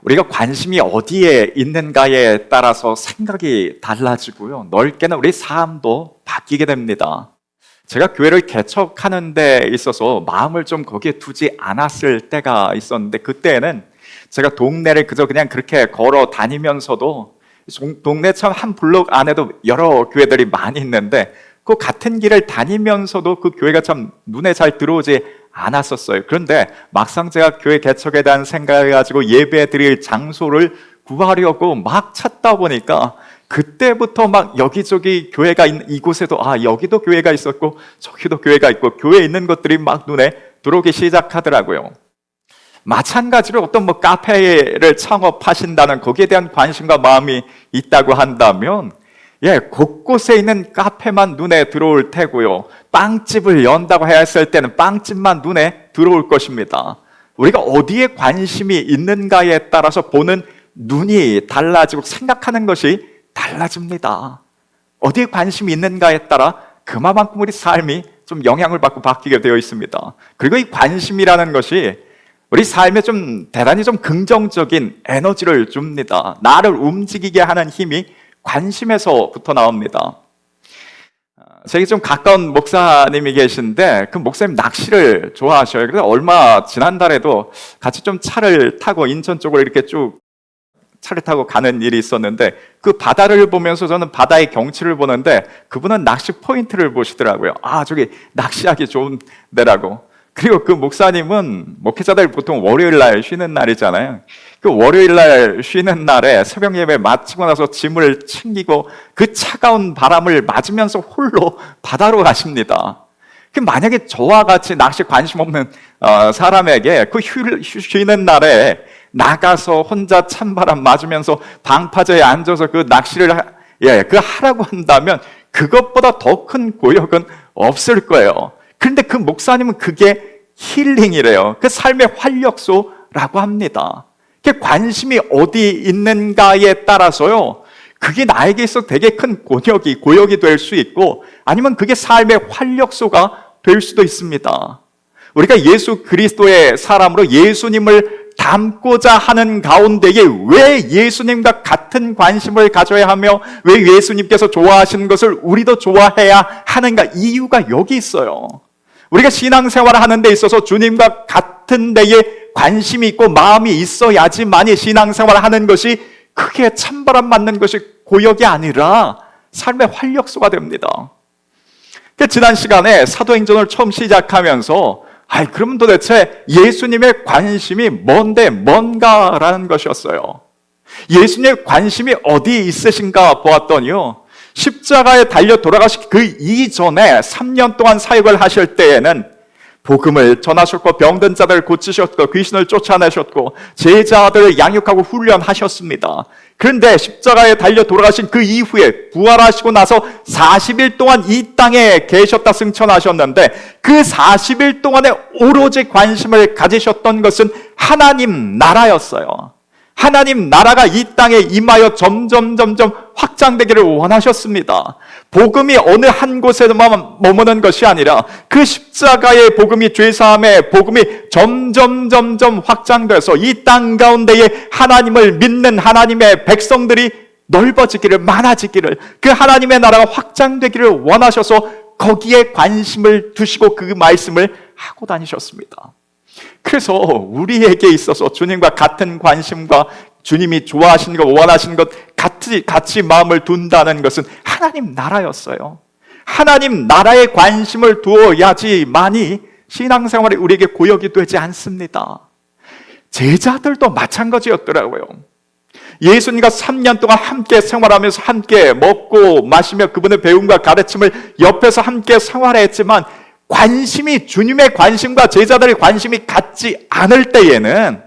우리가 관심이 어디에 있는가에 따라서 생각이 달라지고요. 넓게는 우리 삶도 바뀌게 됩니다. 제가 교회를 개척하는 데 있어서 마음을 좀 거기에 두지 않았을 때가 있었는데, 그때는 제가 동네를 그냥 그렇게 걸어 다니면서도 동네 참 한 블록 안에도 여러 교회들이 많이 있는데 그 같은 길을 다니면서도 그 교회가 참 눈에 잘 들어오지 않았었어요. 그런데 막상 제가 교회 개척에 대한 생각을 가지고 예배 드릴 장소를 구하려고 막 찾다 보니까 그때부터 막 여기저기 교회가 있는 이곳에도 여기도 교회가 있었고 저기도 교회가 있고 교회에 있는 것들이 막 눈에 들어오기 시작하더라고요. 마찬가지로 어떤 카페를 창업하신다는 거기에 대한 관심과 마음이 있다고 한다면 곳곳에 있는 카페만 눈에 들어올 테고요. 빵집을 연다고 했을 때는 빵집만 눈에 들어올 것입니다. 우리가 어디에 관심이 있는가에 따라서 보는 눈이 달라지고 생각하는 것이 달라집니다. 어디에 관심이 있는가에 따라 그만큼 우리 삶이 좀 영향을 받고 바뀌게 되어 있습니다. 그리고 이 관심이라는 것이 우리 삶에 좀 대단히 좀 긍정적인 에너지를 줍니다. 나를 움직이게 하는 힘이 관심에서부터 나옵니다. 제게 좀 가까운 목사님이 계신데 그 목사님 낚시를 좋아하셔요. 그래서 지난달에도 같이 좀 차를 타고 인천 쪽으로 이렇게 쭉 차를 타고 가는 일이 있었는데 그 바다를 보면서 저는 바다의 경치를 보는데 그분은 낚시 포인트를 보시더라고요. 저기 낚시하기 좋은 데라고. 그리고 그 목사님은 목회자들 보통 월요일 날 쉬는 날이잖아요. 그 월요일 날 쉬는 날에 새벽 예배 마치고 나서 짐을 챙기고 그 차가운 바람을 맞으면서 홀로 바다로 가십니다. 만약에 저와 같이 낚시 관심 없는 사람에게 그 쉬는 날에 나가서 혼자 찬바람 맞으면서 방파제에 앉아서 그 낚시를 하라고 한다면 그것보다 더 큰 고역은 없을 거예요. 그런데 그 목사님은 그게 힐링이래요. 그 삶의 활력소라고 합니다. 그 관심이 어디 있는가에 따라서요, 그게 나에게 있어 되게 큰 고역이 될 수 있고 아니면 그게 삶의 활력소가 될 수도 있습니다. 우리가 예수 그리스도의 사람으로 예수님을 닮고자 하는 가운데에 왜 예수님과 같은 관심을 가져야 하며 왜 예수님께서 좋아하시는 것을 우리도 좋아해야 하는가? 이유가 여기 있어요. 우리가 신앙생활을 하는 데 있어서 주님과 같은 데에 관심이 있고 마음이 있어야지만이 신앙생활을 하는 것이 크게 찬바람 맞는 것이 고역이 아니라 삶의 활력소가 됩니다. 지난 시간에 사도행전을 처음 시작하면서 그러면 도대체 예수님의 관심이 뭔가라는 것이었어요. 예수님의 관심이 어디 있으신가 보았더니요, 십자가에 달려 돌아가시기 그 이전에 3년 동안 사역을 하실 때에는 복음을 전하셨고 병든 자들을 고치셨고 귀신을 쫓아내셨고 제자들을 양육하고 훈련하셨습니다. 그런데 십자가에 달려 돌아가신 그 이후에 부활하시고 나서 40일 동안 이 땅에 계셨다 승천하셨는데 그 40일 동안에 오로지 관심을 가지셨던 것은 하나님 나라였어요. 하나님 나라가 이 땅에 임하여 점점 확장되기를 원하셨습니다. 복음이 어느 한 곳에만 머무는 것이 아니라 그 십자가의 복음이, 죄사함의 복음이 점점 확장돼서 이 땅 가운데에 하나님을 믿는 하나님의 백성들이 넓어지기를, 많아지기를, 그 하나님의 나라가 확장되기를 원하셔서 거기에 관심을 두시고 그 말씀을 하고 다니셨습니다. 그래서 우리에게 있어서 주님과 같은 관심과 주님이 좋아하시는 것, 원하시는 것 같이 마음을 둔다는 것은 하나님 나라였어요. 하나님 나라에 관심을 두어야지만이 신앙생활이 우리에게 고역이 되지 않습니다. 제자들도 마찬가지였더라고요. 예수님과 3년 동안 함께 생활하면서 함께 먹고 마시며 그분의 배움과 가르침을 옆에서 함께 생활했지만 관심이, 주님의 관심과 제자들의 관심이 같지 않을 때에는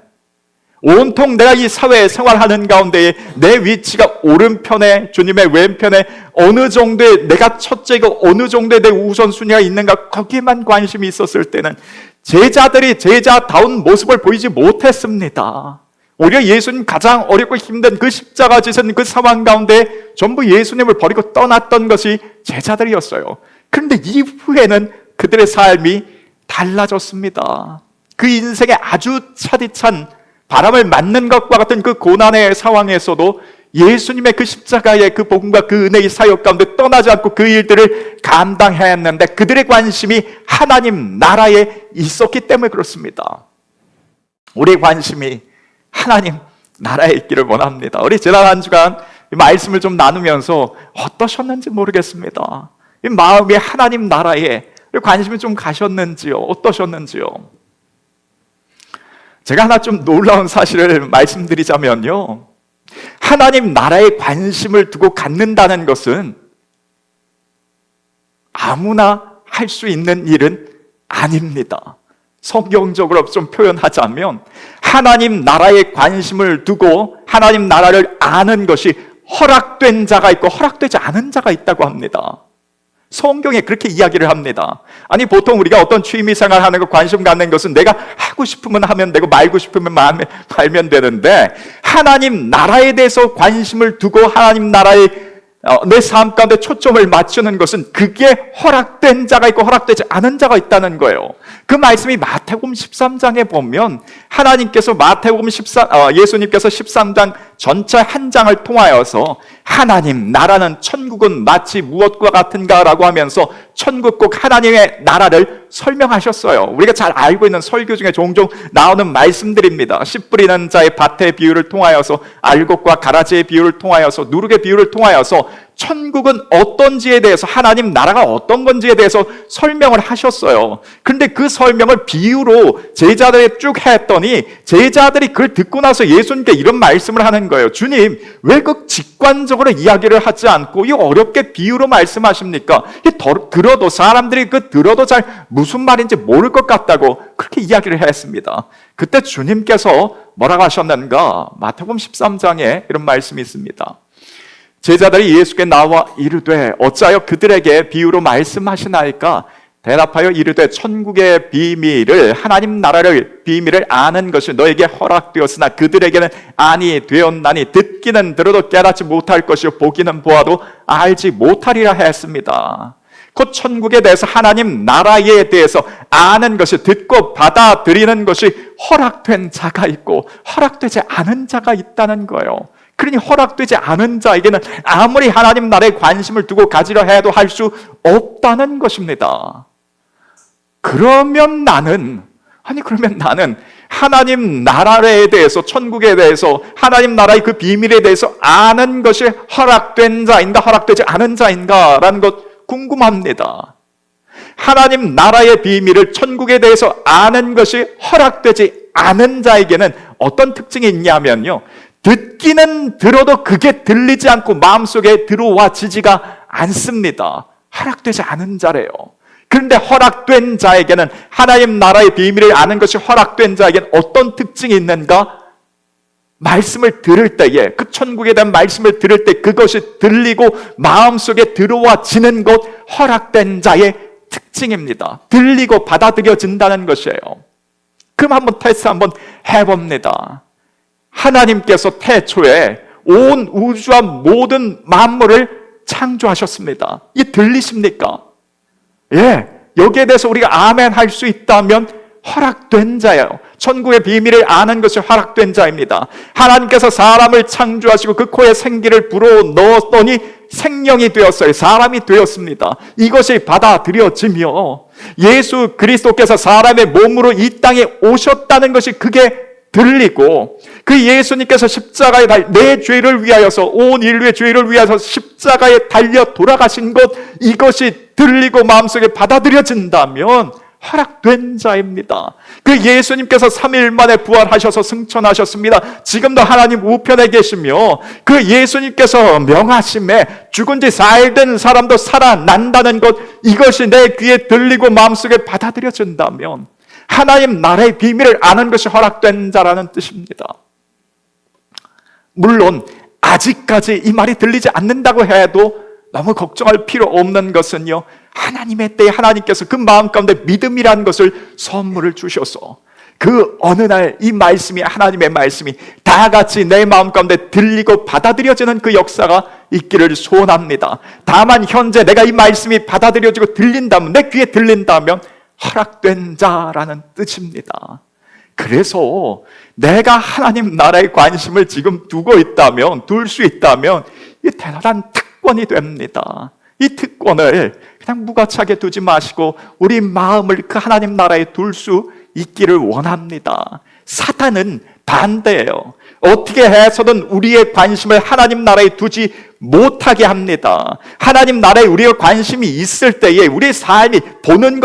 온통 내가 이 사회에 생활하는 가운데에 내 위치가 오른편에, 주님의 왼편에 어느 정도의 내가 첫째고 어느 정도의 내 우선순위가 있는가, 거기에만 관심이 있었을 때는 제자들이 제자다운 모습을 보이지 못했습니다. 오히려 예수님 가장 어렵고 힘든 그 십자가 지신 그 상황 가운데 전부 예수님을 버리고 떠났던 것이 제자들이었어요. 그런데 이후에는 그들의 삶이 달라졌습니다. 그 인생에 아주 차디찬 바람을 맞는 것과 같은 그 고난의 상황에서도 예수님의 그 십자가의 그 복음과 그 은혜의 사역 가운데 떠나지 않고 그 일들을 감당해야 했는데 그들의 관심이 하나님 나라에 있었기 때문에 그렇습니다. 우리의 관심이 하나님 나라에 있기를 원합니다. 우리 지난 한 주간 말씀을 좀 나누면서 어떠셨는지 모르겠습니다. 이 마음이 하나님 나라에 관심이 좀 가셨는지요? 어떠셨는지요? 제가 하나 좀 놀라운 사실을 말씀드리자면요, 하나님 나라에 관심을 두고 갖는다는 것은 아무나 할 수 있는 일은 아닙니다. 성경적으로 좀 표현하자면 하나님 나라에 관심을 두고 하나님 나라를 아는 것이 허락된 자가 있고 허락되지 않은 자가 있다고 합니다. 성경에 그렇게 이야기를 합니다. 아니 보통 우리가 어떤 취미생활 하는 거 관심 갖는 것은 내가 하고 싶으면 하면 되고 말고 싶으면 말면 되는데 하나님 나라에 대해서 관심을 두고 하나님 나라에 내 삶 가운데 초점을 맞추는 것은 그게 허락된 자가 있고 허락되지 않은 자가 있다는 거예요. 그 말씀이 마태복음 13장에 보면 하나님께서 예수님께서 13장 전체 한 장을 통하여서 하나님 나라는 천국은 마치 무엇과 같은가라고 하면서 천국 꼭 하나님의 나라를 설명하셨어요. 우리가 잘 알고 있는 설교 중에 종종 나오는 말씀들입니다. 씨 뿌리는 자의 밭의 비유를 통하여서 알곡과 가라지의 비유를 통하여서 누룩의 비유를 통하여서 천국은 어떤지에 대해서 하나님 나라가 어떤 건지에 대해서 설명을 하셨어요. 그런데 그 설명을 비유로 제자들이 쭉 했더니 제자들이 그걸 듣고 나서 예수님께 이런 말씀을 하는 거예요. 주님, 왜 그 직관적으로 이야기를 하지 않고 이 어렵게 비유로 말씀하십니까? 들어도 사람들이 들어도 잘 무슨 말인지 모를 것 같다고 그렇게 이야기를 했습니다. 그때 주님께서 뭐라고 하셨는가? 마태복음 13장에 이런 말씀이 있습니다. 제자들이 예수께 나와 이르되 어찌하여 그들에게 비유로 말씀하시나이까? 대답하여 이르되 천국의 비밀을 하나님 나라를 비밀을 아는 것이 너에게 허락되었으나 그들에게는 아니 되었나니 듣기는 들어도 깨닫지 못할 것이요 보기는 보아도 알지 못하리라 했습니다. 곧 천국에 대해서 하나님 나라에 대해서 아는 것이 듣고 받아들이는 것이 허락된 자가 있고 허락되지 않은 자가 있다는 거예요. 그러니 허락되지 않은 자에게는 아무리 하나님 나라에 관심을 두고 가지려 해도 할 수 없다는 것입니다. 그러면 나는 하나님 나라에 대해서, 천국에 대해서, 하나님 나라의 그 비밀에 대해서 아는 것이 허락된 자인가 허락되지 않은 자인가 라는 것 궁금합니다. 하나님 나라의 비밀을, 천국에 대해서 아는 것이 허락되지 않은 자에게는 어떤 특징이 있냐면요, 듣기는 들어도 그게 들리지 않고 마음속에 들어와지지가 않습니다. 허락되지 않은 자래요. 그런데 허락된 자에게는, 하나님 나라의 비밀을 아는 것이 허락된 자에게는 어떤 특징이 있는가? 말씀을 들을 때에, 그 천국에 대한 말씀을 들을 때 그것이 들리고 마음속에 들어와지는 것, 허락된 자의 특징입니다. 들리고 받아들여진다는 것이에요. 그럼 한번 테스트 한번 해봅니다. 하나님께서 태초에 온 우주와 모든 만물을 창조하셨습니다. 이게 들리십니까? 예, 여기에 대해서 우리가 아멘 할 수 있다면 허락된 자예요. 천국의 비밀을 아는 것이 허락된 자입니다. 하나님께서 사람을 창조하시고 그 코에 생기를 불어 넣었더니 생명이 되었어요. 사람이 되었습니다. 이것이 받아들여지며 예수 그리스도께서 사람의 몸으로 이 땅에 오셨다는 것이 그게 들리고, 그 예수님께서 십자가에 내 죄를 위하여서, 온 인류의 죄를 위하여서 십자가에 달려 돌아가신 것, 이것이 들리고 마음속에 받아들여진다면 허락된 자입니다. 그 예수님께서 3일 만에 부활하셔서 승천하셨습니다. 지금도 하나님 우편에 계시며 그 예수님께서 명하심에 죽은 지 4일 된 사람도 살아난다는 것, 이것이 내 귀에 들리고 마음속에 받아들여진다면 하나님 나라의 비밀을 아는 것이 허락된 자라는 뜻입니다. 물론 아직까지 이 말이 들리지 않는다고 해도 너무 걱정할 필요 없는 것은요, 하나님의 때에 하나님께서 그 마음 가운데 믿음이라는 것을 선물을 주셔서 그 어느 날 이 말씀이, 하나님의 말씀이 다 같이 내 마음 가운데 들리고 받아들여지는 그 역사가 있기를 소원합니다. 다만 현재 내가 이 말씀이 받아들여지고 들린다면, 내 귀에 들린다면 허락된 자라는 뜻입니다. 그래서 내가 하나님 나라의 관심을 지금 두고 있다면, 둘 수 있다면 이 대단한 특권이 됩니다. 이 특권을 그냥 무가치하게 두지 마시고 우리 마음을 그 하나님 나라에 둘 수 있기를 원합니다. 사탄은 반대예요. 어떻게 해서든 우리의 관심을 하나님 나라에 두지 못하게 합니다. 하나님 나라에 우리의 관심이 있을 때에 우리의 삶이 보는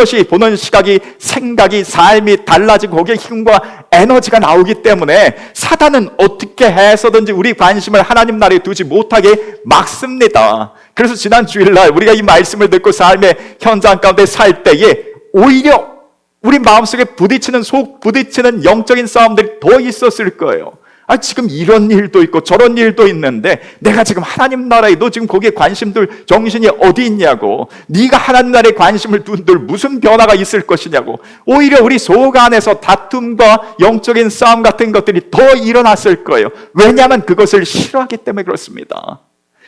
시각이, 생각이, 삶이 달라지고 거기에 힘과 에너지가 나오기 때문에 사단은 어떻게 해서든지 우리 관심을 하나님 나라에 두지 못하게 막습니다. 그래서 지난 주일날 우리가 이 말씀을 듣고 삶의 현장 가운데 살 때에 오히려 우리 마음속에 부딪히는 영적인 싸움들이 더 있었을 거예요. 지금 이런 일도 있고 저런 일도 있는데 내가 지금 하나님 나라에, 너 지금 거기에 관심들 정신이 어디 있냐고, 네가 하나님 나라에 관심을 둔들 무슨 변화가 있을 것이냐고, 오히려 우리 속 안에서 다툼과 영적인 싸움 같은 것들이 더 일어났을 거예요. 왜냐하면 그것을 싫어하기 때문에 그렇습니다.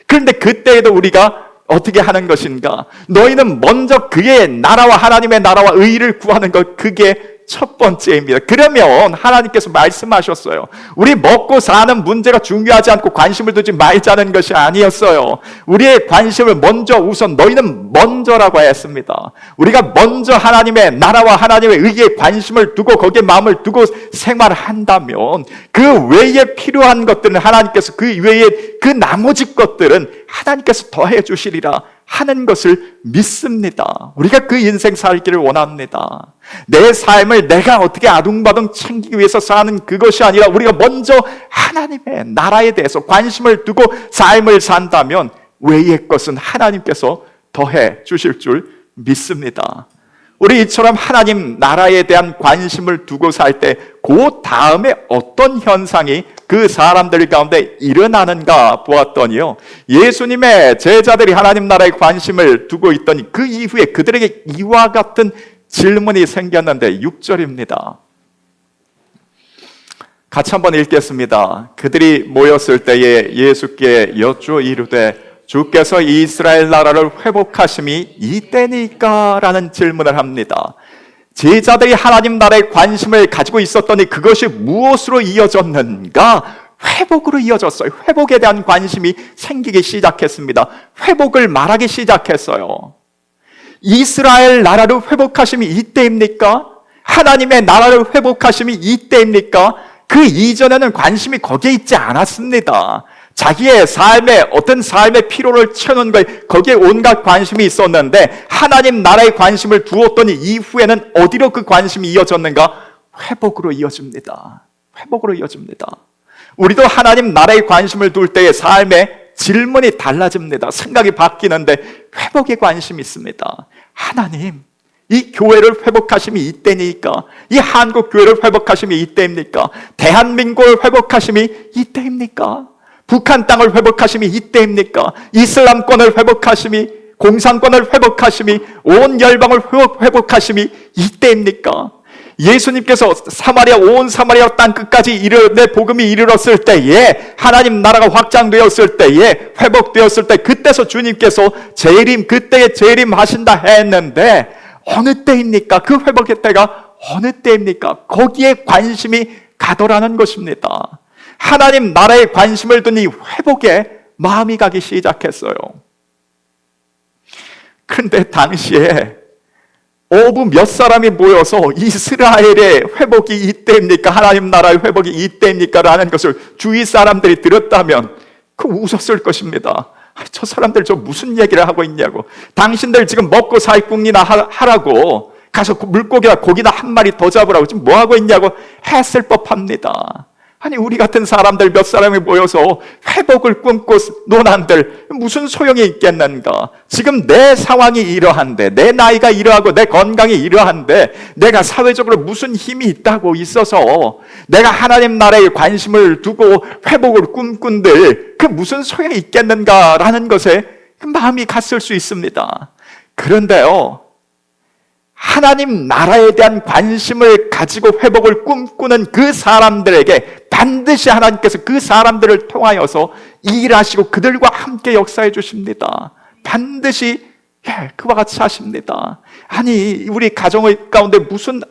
그런데 그때에도 우리가 어떻게 하는 것인가? 너희는 먼저 그의 나라와 하나님의 나라와 의를 구하는 것, 그게 첫 번째입니다. 그러면 하나님께서 말씀하셨어요. 우리 먹고 사는 문제가 중요하지 않고 관심을 두지 말자는 것이 아니었어요. 우리의 관심을 먼저, 우선 너희는 먼저라고 했습니다. 우리가 먼저 하나님의 나라와 하나님의 의에 관심을 두고 거기에 마음을 두고 생활한다면 그 외에 필요한 것들은 하나님께서, 그 외에 그 나머지 것들은 하나님께서 더해 주시리라 하는 것을 믿습니다. 우리가 그 인생 살기를 원합니다. 내 삶을 내가 어떻게 아둥바둥 챙기기 위해서 사는 그것이 아니라 우리가 먼저 하나님의 나라에 대해서 관심을 두고 삶을 산다면 외의 것은 하나님께서 더해 주실 줄 믿습니다. 우리 이처럼 하나님 나라에 대한 관심을 두고 살 때 그 다음에 어떤 현상이 그 사람들 가운데 일어나는가 보았더니요, 예수님의 제자들이 하나님 나라에 관심을 두고 있더니 그 이후에 그들에게 이와 같은 질문이 생겼는데 6절입니다. 같이 한번 읽겠습니다. 그들이 모였을 때에 예수께 여쭈어 이르되 주께서 이스라엘 나라를 회복하심이 이때니까? 라는 질문을 합니다. 제자들이 하나님 나라에 관심을 가지고 있었더니 그것이 무엇으로 이어졌는가? 회복으로 이어졌어요. 회복에 대한 관심이 생기기 시작했습니다. 회복을 말하기 시작했어요. 이스라엘 나라를 회복하심이 이때입니까? 하나님의 나라를 회복하심이 이때입니까? 그 이전에는 관심이 거기에 있지 않았습니다. 자기의 어떤 삶의 피로를 채우는 거에 거기에 온갖 관심이 있었는데 하나님 나라에 관심을 두었더니 이후에는 어디로 그 관심이 이어졌는가? 회복으로 이어집니다. 회복으로 이어집니다. 우리도 하나님 나라에 관심을 둘 때의 삶의 질문이 달라집니다. 생각이 바뀌는데 회복에 관심이 있습니다. 하나님, 이 교회를 회복하심이 이때니까? 이 한국 교회를 회복하심이 이때입니까? 대한민국을 회복하심이 이때입니까? 북한 땅을 회복하심이 이때입니까? 이슬람권을 회복하심이, 공산권을 회복하심이, 온 열방을 회복하심이 이때입니까? 예수님께서 온 사마리아 땅 끝까지 내 복음이 이르렀을 때에, 하나님 나라가 확장되었을 때에, 회복되었을 때, 그때서 주님께서 그때에 재림하신다 했는데 어느 때입니까? 그 회복의 때가 어느 때입니까? 거기에 관심이 가더라는 것입니다. 하나님 나라에 관심을 두니 회복에 마음이 가기 시작했어요. 그런데 당시에 어부 몇 사람이 모여서 이스라엘의 회복이 이때입니까? 하나님 나라의 회복이 이때입니까? 라는 것을 주위 사람들이 들었다면 웃었을 것입니다. 저 사람들 저 무슨 얘기를 하고 있냐고. 당신들 지금 먹고 살 궁리나 하라고 가서 물고기나 고기나 한 마리 더 잡으라고 지금 뭐 하고 있냐고 했을 법합니다. 아니, 우리 같은 사람들 몇 사람이 모여서 회복을 꿈고 논한들 무슨 소용이 있겠는가? 지금 내 상황이 이러한데, 내 나이가 이러하고 내 건강이 이러한데 내가 사회적으로 무슨 힘이 있어서 내가 하나님 나라에 관심을 두고 회복을 꿈꾼들 그 무슨 소용이 있겠는가라는 것에 마음이 갔을 수 있습니다. 그런데요, 하나님 나라에 대한 관심을 가지고 회복을 꿈꾸는 그 사람들에게 반드시 하나님께서 그 사람들을 통하여서 일하시고 그들과 함께 역사해 주십니다. 반드시 그와 같이 하십니다. 아니, 우리 가정 가운데 무슨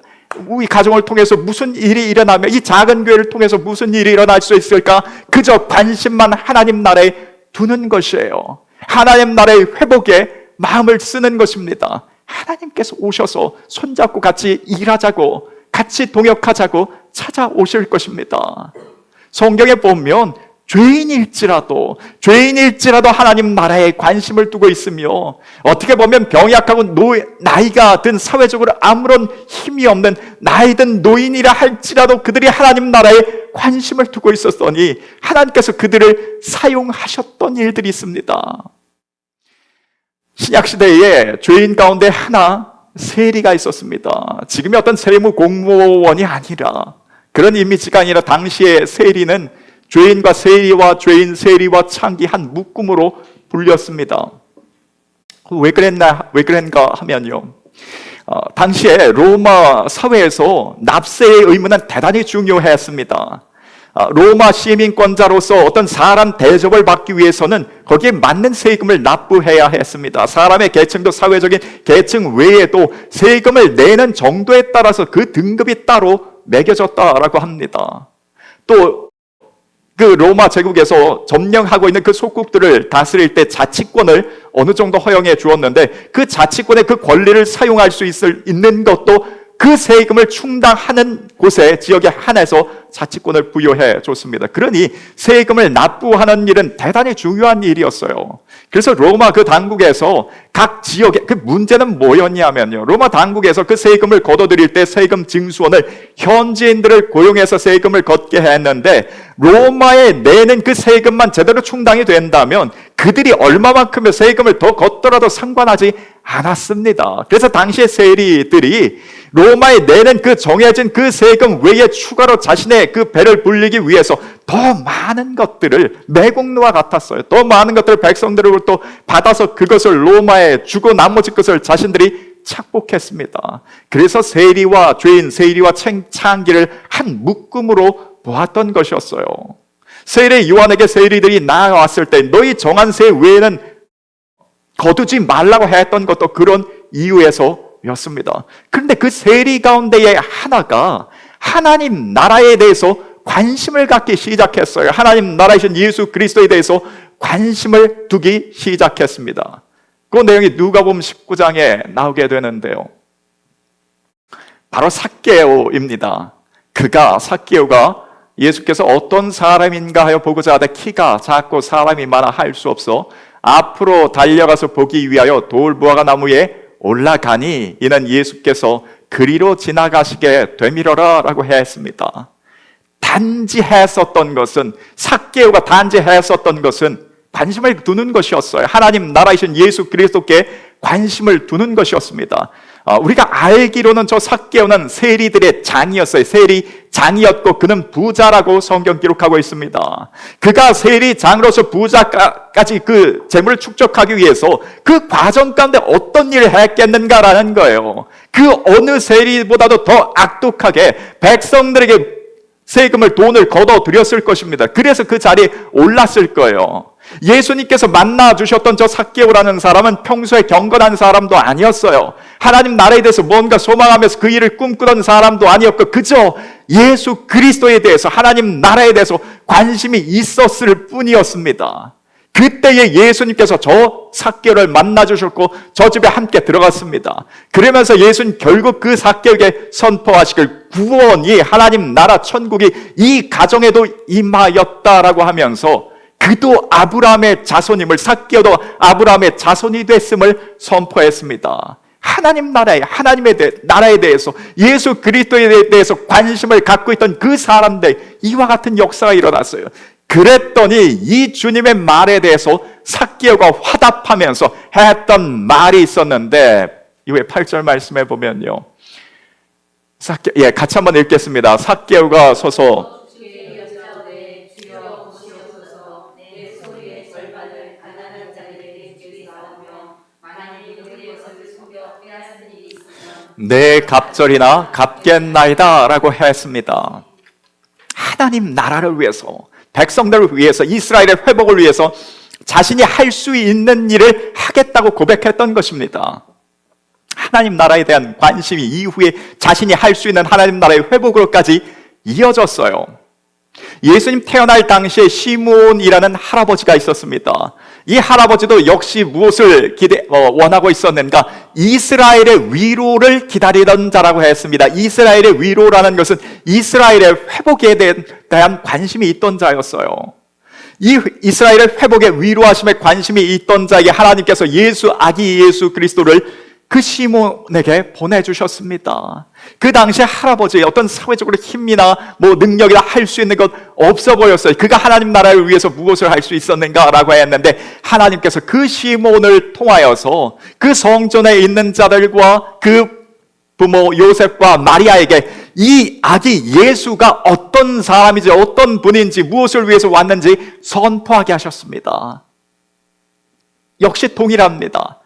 우리 가정을 통해서 무슨 일이 일어나며 이 작은 교회를 통해서 무슨 일이 일어날 수 있을까? 그저 관심만 하나님 나라에 두는 것이에요. 하나님 나라의 회복에 마음을 쓰는 것입니다. 하나님께서 오셔서 손잡고 같이 일하자고, 같이 동역하자고 찾아오실 것입니다. 성경에 보면 죄인일지라도 하나님 나라에 관심을 두고 있으며, 어떻게 보면 병약하고 나이가 든 사회적으로 아무런 힘이 없는 나이 든 노인이라 할지라도 그들이 하나님 나라에 관심을 두고 있었더니 하나님께서 그들을 사용하셨던 일들이 있습니다. 신약시대에 죄인 가운데 하나 세리가 있었습니다. 지금의 어떤 세무 공무원이 아니라, 그런 이미지가 아니라 당시의 세리는 죄인과 세리와 죄인, 세리와 창기 한 묶음으로 불렸습니다. 왜 그랬는가 하면요, 당시에 로마 사회에서 납세의 의무는 대단히 중요했습니다. 로마 시민권자로서 어떤 사람 대접을 받기 위해서는 거기에 맞는 세금을 납부해야 했습니다. 사람의 계층도 사회적인 계층 외에도 세금을 내는 정도에 따라서 그 등급이 따로 매겨졌다라고 합니다. 또 그 로마 제국에서 점령하고 있는 그 속국들을 다스릴 때 자치권을 어느 정도 허용해 주었는데, 그 자치권의 그 권리를 사용할 수 있는 것도 그 세금을 충당하는 곳에, 지역에 한해서 자치권을 부여해 줬습니다. 그러니 세금을 납부하는 일은 대단히 중요한 일이었어요. 그래서 로마 그 당국에서 각 지역에, 그 문제는 뭐였냐면요, 로마 당국에서 그 세금을 걷어들일 때 세금 징수원을 현지인들을 고용해서 세금을 걷게 했는데, 로마에 내는 그 세금만 제대로 충당이 된다면 그들이 얼마만큼의 세금을 더 걷더라도 상관하지 않았습니다. 그래서 당시의 세리들이 로마에 내는 그 정해진 그 세금 외에 추가로 자신의 그 배를 불리기 위해서 더 많은 것들을, 매국노와 같았어요. 더 많은 것들을 백성들로부터 받아서 그것을 로마에 주고 나머지 것을 자신들이 착복했습니다. 그래서 세리와 죄인, 세리와 창기를 한 묶음으로 보았던 것이었어요. 세리 요한에게 세리들이 나왔을 때 너희 정한 세 외에는 거두지 말라고 했던 것도 그런 이유에서였습니다. 그런데 그 세리 가운데의 하나가 하나님 나라에 대해서 관심을 갖기 시작했어요. 하나님 나라이신 예수 그리스도에 대해서 관심을 두기 시작했습니다. 그 내용이 누가복음 19장에 나오게 되는데요, 바로 삭개오입니다. 삭개오가 예수께서 어떤 사람인가 하여 보고자 하되 키가 작고 사람이 많아 할 수 없어 앞으로 달려가서 보기 위하여 돌무화과 나무에 올라가니, 이는 예수께서 그리로 지나가시게 되밀어라 라고 했습니다. 단지 했었던 것은, 삭개오가 단지 했었던 것은 관심을 두는 것이었어요. 하나님 나라이신 예수 그리스도께 관심을 두는 것이었습니다. 우리가 알기로는 저 삭개오는 세리들의 장이었어요. 세리장이었고 그는 부자라고 성경 기록하고 있습니다. 그가 세리장으로서 부자까지 그 재물을 축적하기 위해서 그 과정 가운데 어떤 일을 했겠는가라는 거예요. 그 어느 세리보다도 더 악독하게 백성들에게 세금을, 돈을 걷어들였을 것입니다. 그래서 그 자리에 올랐을 거예요. 예수님께서 만나주셨던 저 삭개오라는 사람은 평소에 경건한 사람도 아니었어요. 하나님 나라에 대해서 뭔가 소망하면서 그 일을 꿈꾸던 사람도 아니었고, 그저 예수 그리스도에 대해서, 하나님 나라에 대해서 관심이 있었을 뿐이었습니다. 그때에 예수님께서 저 삭개오를 만나주셨고 저 집에 함께 들어갔습니다. 그러면서 예수님 결국 그 삭개오에게 선포하시길 구원이, 하나님 나라 천국이 이 가정에도 임하였다라고 하면서 그도 아브라함의 자손임을, 삭개오도 아브라함의 자손이 됐음을 선포했습니다. 하나님 나라에, 하나님의 나라에 대해서, 예수 그리스도에 대해서 관심을 갖고 있던 그 사람들, 이와 같은 역사가 일어났어요. 그랬더니 이 주님의 말에 대해서 삭개오가 화답하면서 했던 말이 있었는데, 이후에 8절 말씀해 보면요, 같이 한번 읽겠습니다. 삭개오가 서서 내 갑절이나 갚겠나이다 라고 했습니다. 하나님 나라를 위해서, 백성들을 위해서, 이스라엘의 회복을 위해서 자신이 할 수 있는 일을 하겠다고 고백했던 것입니다. 하나님 나라에 대한 관심이 이후에 자신이 할 수 있는 하나님 나라의 회복으로까지 이어졌어요. 예수님 태어날 당시에 시므온이라는 할아버지가 있었습니다. 이 할아버지도 역시 무엇을 원하고 있었는가? 이스라엘의 위로를 기다리던 자라고 했습니다. 이스라엘의 위로라는 것은 이스라엘의 회복에 대한 관심이 있던 자였어요. 이 이스라엘의 회복에 위로하심에 관심이 있던 자에게 하나님께서 아기 예수 그리스도를 그 시몬에게 보내주셨습니다. 그 당시에 할아버지의 어떤 사회적으로 힘이나 능력이나 할 수 있는 것 없어 보였어요. 그가 하나님 나라를 위해서 무엇을 할 수 있었는가라고 했는데 하나님께서 그 시몬을 통하여서 그 성전에 있는 자들과 그 부모 요셉과 마리아에게 이 아기 예수가 어떤 사람인지 어떤 분인지 무엇을 위해서 왔는지 선포하게 하셨습니다. 역시 동일합니다.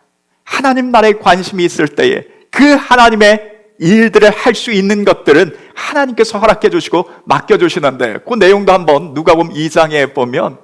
하나님 나라에 관심이 있을 때에 그 하나님의 일들을 할 수 있는 것들은 하나님께서 허락해 주시고 맡겨 주시는데 그 내용도 한번 누가복음 2장에 보면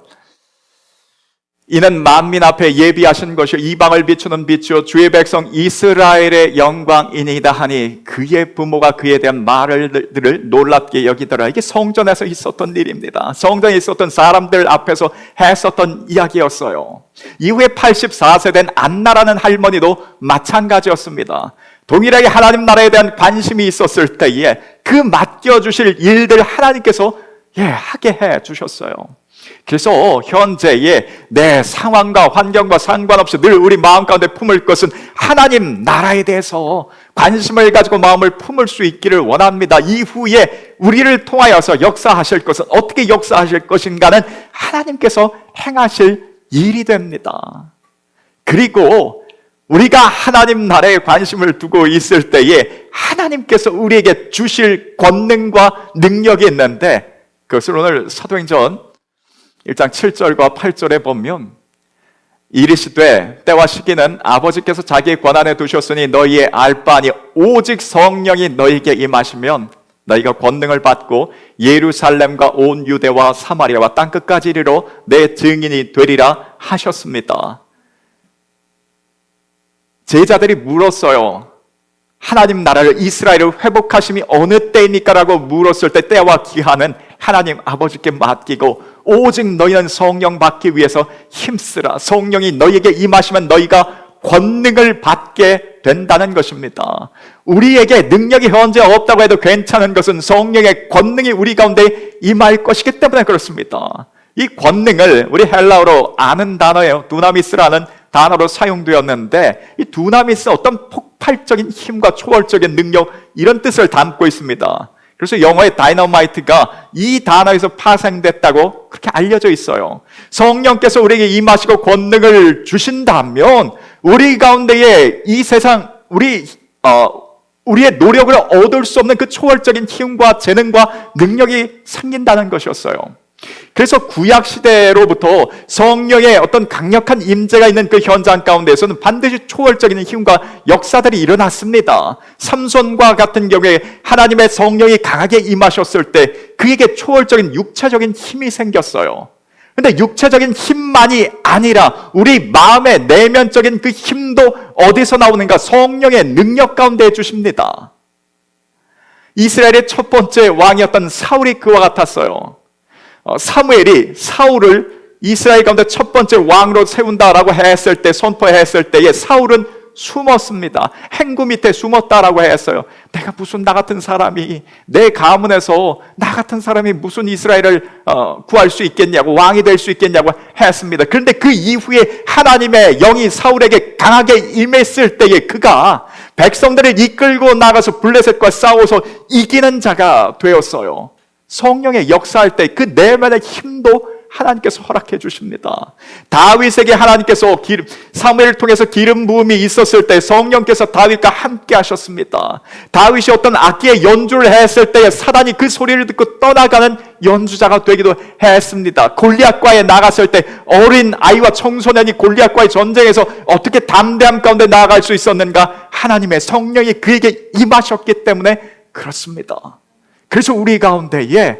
이는 만민 앞에 예비하신 것이요 이방을 비추는 빛이요 주의 백성 이스라엘의 영광이니이다 하니 그의 부모가 그에 대한 말을 놀랍게 여기더라. 이게 성전에서 있었던 일입니다. 성전에 있었던 사람들 앞에서 했었던 이야기였어요. 이후에 84세 된 안나라는 할머니도 마찬가지였습니다. 동일하게 하나님 나라에 대한 관심이 있었을 때에 그 맡겨주실 일들 하나님께서 하게 해 주셨어요. 그래서 현재의 내 상황과 환경과 상관없이 늘 우리 마음 가운데 품을 것은 하나님 나라에 대해서 관심을 가지고 마음을 품을 수 있기를 원합니다. 이후에 우리를 통하여서 역사하실 것은 어떻게 역사하실 것인가는 하나님께서 행하실 일이 됩니다. 그리고 우리가 하나님 나라에 관심을 두고 있을 때에 하나님께서 우리에게 주실 권능과 능력이 있는데 그것을 오늘 사도행전 1장 7절과 8절에 보면 이르시되 때와 시기는 아버지께서 자기의 권한에 두셨으니 너희의 알 바 아니 오직 성령이 너희에게 임하시면 너희가 권능을 받고 예루살렘과 온 유대와 사마리아와 땅끝까지 이르러 내 증인이 되리라 하셨습니다. 제자들이 물었어요. 하나님 나라를 이스라엘을 회복하심이 어느 때입니까? 라고 물었을 때 때와 기한은 하나님 아버지께 맡기고 오직 너희는 성령 받기 위해서 힘쓰라. 성령이 너희에게 임하시면 너희가 권능을 받게 된다는 것입니다. 우리에게 능력이 현재 없다고 해도 괜찮은 것은 성령의 권능이 우리 가운데 임할 것이기 때문에 그렇습니다. 이 권능을 우리 헬라어로 아는 단어예요. 두나미스라는 단어로 사용되었는데 이 두나미스 어떤 폭발적인 힘과 초월적인 능력 이런 뜻을 담고 있습니다. 그래서 영어의 다이너마이트가 이 단어에서 파생됐다고 그렇게 알려져 있어요. 성령께서 우리에게 임하시고 권능을 주신다면 우리 가운데에 이 세상 우리의 노력을 얻을 수 없는 그 초월적인 힘과 재능과 능력이 생긴다는 것이었어요. 그래서 구약 시대로부터 성령의 어떤 강력한 임재가 있는 그 현장 가운데에서는 반드시 초월적인 힘과 역사들이 일어났습니다. 삼손과 같은 경우에 하나님의 성령이 강하게 임하셨을 때 그에게 초월적인 육체적인 힘이 생겼어요. 근데 육체적인 힘만이 아니라 우리 마음의 내면적인 그 힘도 어디서 나오는가? 성령의 능력 가운데 주십니다. 이스라엘의 첫 번째 왕이었던 사울이 그와 같았어요. 사무엘이 사울을 이스라엘 가운데 첫 번째 왕으로 세운다라고 했을 때, 선포했을 때에 사울은 숨었습니다. 행구 밑에 숨었다라고 했어요. 내가 무슨 나 같은 사람이, 내 가문에서 나 같은 사람이 무슨 이스라엘을 구할 수 있겠냐고, 왕이 될 수 있겠냐고 했습니다. 그런데 그 이후에 하나님의 영이 사울에게 강하게 임했을 때에 그가 백성들을 이끌고 나가서 블레셋과 싸워서 이기는 자가 되었어요. 성령의 역사할 때 그 내면의 힘도 하나님께서 허락해 주십니다. 다윗에게 하나님께서 사무엘을 통해서 기름 부음이 있었을 때 성령께서 다윗과 함께 하셨습니다. 다윗이 어떤 악기의 연주를 했을 때에 사단이 그 소리를 듣고 떠나가는 연주자가 되기도 했습니다. 골리앗과에 나갔을 때 어린 아이와 청소년이 골리앗과의 전쟁에서 어떻게 담대함 가운데 나아갈 수 있었는가? 하나님의 성령이 그에게 임하셨기 때문에 그렇습니다. 그래서 우리 가운데에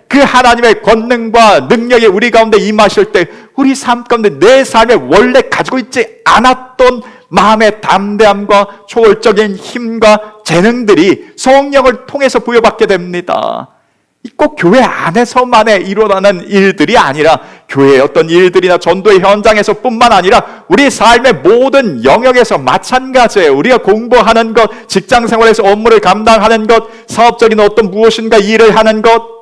그 하나님의 권능과 능력이 우리 가운데 임하실 때 우리 삶 가운데 내 삶에 원래 가지고 있지 않았던 마음의 담대함과 초월적인 힘과 재능들이 성령을 통해서 부여받게 됩니다. 꼭 교회 안에서만의 일어나는 일들이 아니라 교회의 어떤 일들이나 전도의 현장에서 뿐만 아니라 우리 삶의 모든 영역에서 마찬가지예요. 우리가 공부하는 것, 직장생활에서 업무를 감당하는 것, 사업적인 어떤 무엇인가 일을 하는 것,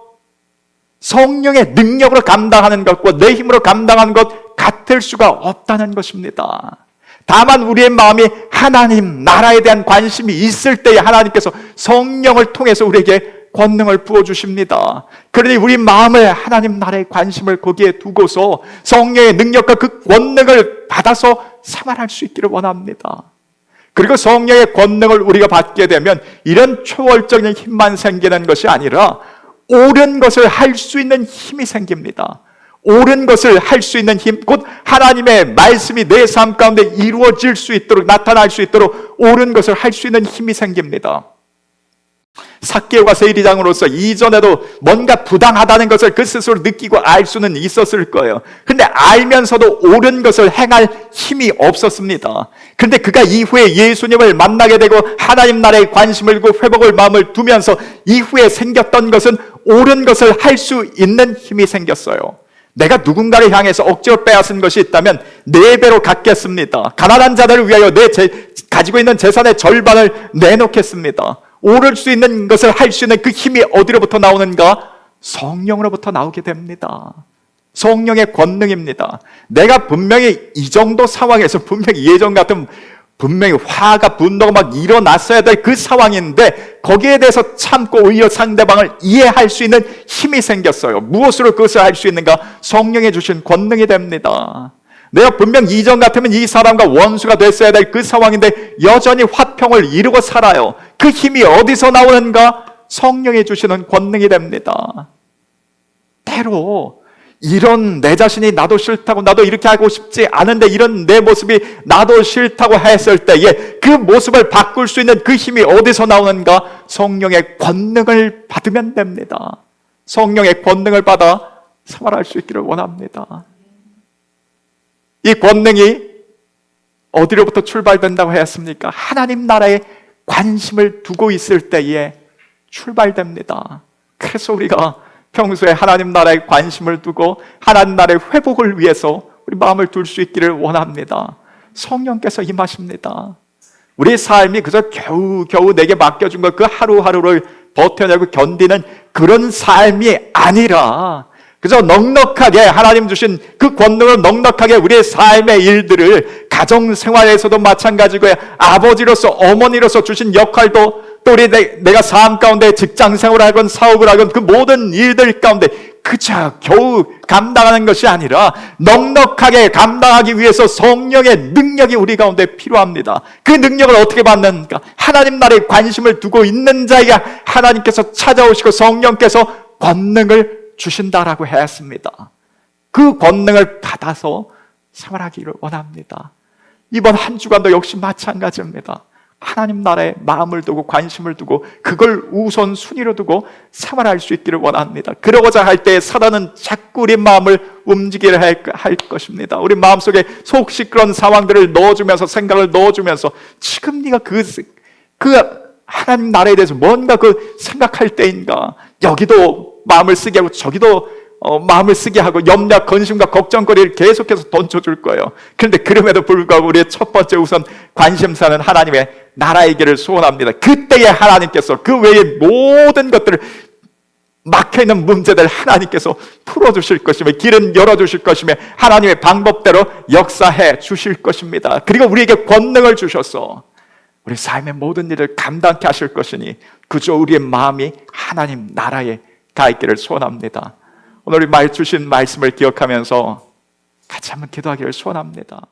성령의 능력으로 감당하는 것과 내 힘으로 감당하는 것 같을 수가 없다는 것입니다. 다만 우리의 마음이 하나님 나라에 대한 관심이 있을 때에 하나님께서 성령을 통해서 우리에게 권능을 부어주십니다. 그러니 우리 마음을 하나님 나라의 관심을 거기에 두고서 성령의 능력과 그 권능을 받아서 생활할 수 있기를 원합니다. 그리고 성령의 권능을 우리가 받게 되면 이런 초월적인 힘만 생기는 것이 아니라 옳은 것을 할 수 있는 힘이 생깁니다. 옳은 것을 할 수 있는 힘, 곧 하나님의 말씀이 내 삶 가운데 이루어질 수 있도록, 나타날 수 있도록 옳은 것을 할 수 있는 힘이 생깁니다. 삭개오가 세리장으로서 이전에도 뭔가 부당하다는 것을 그 스스로 느끼고 알 수는 있었을 거예요. 근데 알면서도 옳은 것을 행할 힘이 없었습니다. 근데 그가 이후에 예수님을 만나게 되고 하나님 나라에 관심을 두고 회복을 마음을 두면서 이후에 생겼던 것은 옳은 것을 할 수 있는 힘이 생겼어요. 내가 누군가를 향해서 억지로 빼앗은 것이 있다면 4배로 갚겠습니다. 가난한 자들을 위하여 가지고 있는 재산의 절반을 내놓겠습니다. 옳을 수 있는 것을 할 수 있는 그 힘이 어디로부터 나오는가? 성령으로부터 나오게 됩니다. 성령의 권능입니다. 내가 분명히 이 정도 상황에서 분명히 예전 같은 분명히 화가 분노가 막 일어났어야 될 그 상황인데 거기에 대해서 참고 오히려 상대방을 이해할 수 있는 힘이 생겼어요. 무엇으로 그것을 할 수 있는가? 성령이 주신 권능이 됩니다. 내가 분명 이전 같으면 이 사람과 원수가 됐어야 될 그 상황인데 여전히 화평을 이루고 살아요. 그 힘이 어디서 나오는가? 성령이 주시는 권능이 됩니다. 때로 이런 내 자신이 나도 싫다고, 나도 이렇게 하고 싶지 않은데 이런 내 모습이 나도 싫다고 했을 때에 그 모습을 바꿀 수 있는 그 힘이 어디서 나오는가? 성령의 권능을 받으면 됩니다. 성령의 권능을 받아 생활할 수 있기를 원합니다. 이 권능이 어디로부터 출발된다고 했습니까? 하나님 나라에 관심을 두고 있을 때에 출발됩니다. 그래서 우리가 평소에 하나님 나라에 관심을 두고 하나님 나라의 회복을 위해서 우리 마음을 둘 수 있기를 원합니다. 성령께서 임하십니다. 우리 삶이 그저 겨우 내게 맡겨준 것 그 하루하루를 버텨내고 견디는 그런 삶이 아니라 그저 넉넉하게 하나님 주신 그 권능을 넉넉하게 우리의 삶의 일들을 가정생활에서도 마찬가지고요. 아버지로서 어머니로서 주신 역할도 또 우리 내가 삶 가운데 직장생활을 하건 사업을 하건 그 모든 일들 가운데 그저 겨우 감당하는 것이 아니라 넉넉하게 감당하기 위해서 성령의 능력이 우리 가운데 필요합니다. 그 능력을 어떻게 받는가? 하나님 나라에 관심을 두고 있는 자에게 하나님께서 찾아오시고 성령께서 권능을 주신다라고 했습니다. 그 권능을 받아서 생활하기를 원합니다. 이번 한 주간도 역시 마찬가지입니다. 하나님 나라에 마음을 두고 관심을 두고 그걸 우선순위로 두고 생활할 수 있기를 원합니다. 그러고자 할 때 사단은 자꾸 우리 마음을 움직이게 할 것입니다. 우리 마음속에 속 시끄러운 상황들을 넣어주면서 생각을 넣어주면서 지금 네가 그 하나님 나라에 대해서 뭔가 생각할 때인가? 여기도 마음을 쓰게 하고 저기도 마음을 쓰게 하고 염려, 근심과 걱정거리를 계속해서 던져줄 거예요. 그런데 그럼에도 불구하고 우리의 첫 번째 우선 관심사는 하나님의 나라이기를 소원합니다. 그때에 하나님께서 그 외의 모든 것들을 막혀있는 문제들 하나님께서 풀어주실 것이며 길은 열어주실 것이며 하나님의 방법대로 역사해 주실 것입니다. 그리고 우리에게 권능을 주셔서 우리 삶의 모든 일을 감당케 하실 것이니 그저 우리의 마음이 하나님 나라에 가 있기를 소원합니다. 오늘 우리 주신 말씀을 기억하면서 같이 한번 기도하기를 소원합니다.